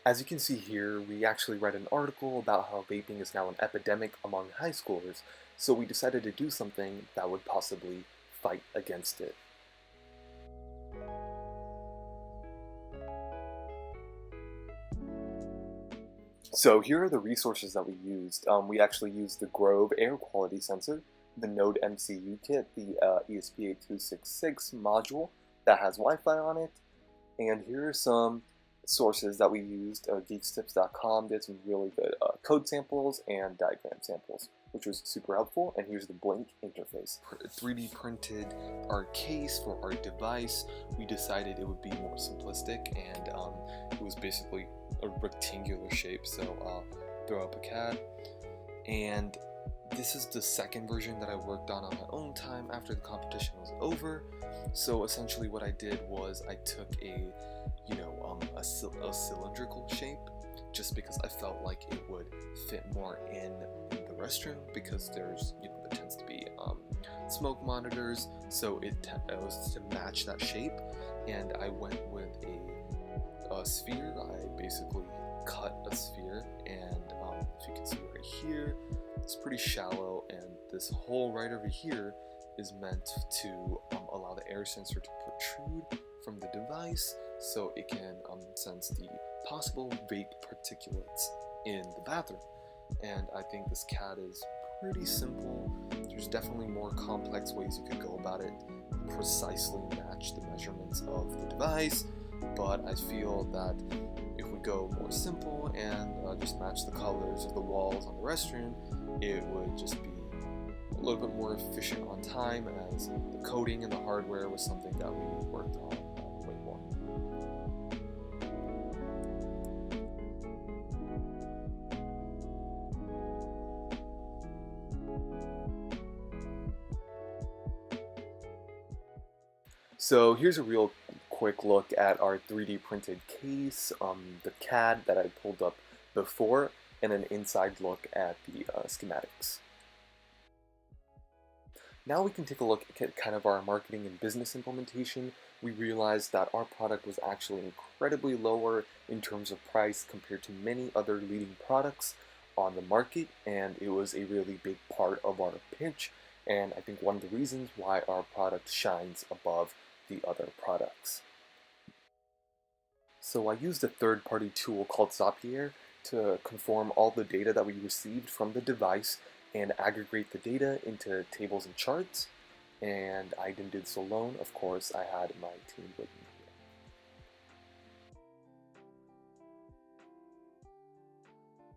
As you can see here, we actually read an article about how vaping is now an epidemic among high schoolers, so we decided to do something that would possibly fight against it. So here are the resources that we used. We actually used the Grove air quality sensor, the Node MCU kit, the ESP8266 module that has Wi-Fi on it, and here are some sources that we used. Geekstips.com did some really good code samples and diagram samples, which was super helpful. And here's the Blink interface. 3D printed our case for our device. We decided it would be more simplistic, and it was basically a rectangular shape. So I'll throw up a CAD, and this is the second version that I worked on my own time after the competition was over. So essentially what I did was I took a cylindrical shape, just because I felt like it would fit more in the restroom, because there's, there tends to be smoke monitors, so it was to match that shape. And I went with a sphere. I basically cut a sphere, and if you can see right here, it's pretty shallow, and this hole right over here is meant to allow the air sensor to protrude from the device, so it can sense the possible vape particulates in the bathroom. And I think this CAD is pretty simple. There's definitely more complex ways you could go about it, precisely match the measurements of the device, but I feel that if we go more simple and just match the colors of the walls on the restroom, it would just be a little bit more efficient on time, as the coding and the hardware was something that we worked on way more. So here's a real quick look at our 3D printed case, the CAD that I pulled up before, and an inside look at the schematics. Now we can take a look at kind of our marketing and business implementation. We realized that our product was actually incredibly lower in terms of price compared to many other leading products on the market, and it was a really big part of our pitch, and I think one of the reasons why our product shines above the other products. So I used a third-party tool called Zapier to conform all the data that we received from the device and aggregate the data into tables and charts. And I didn't do this alone. Of course, I had my team with me.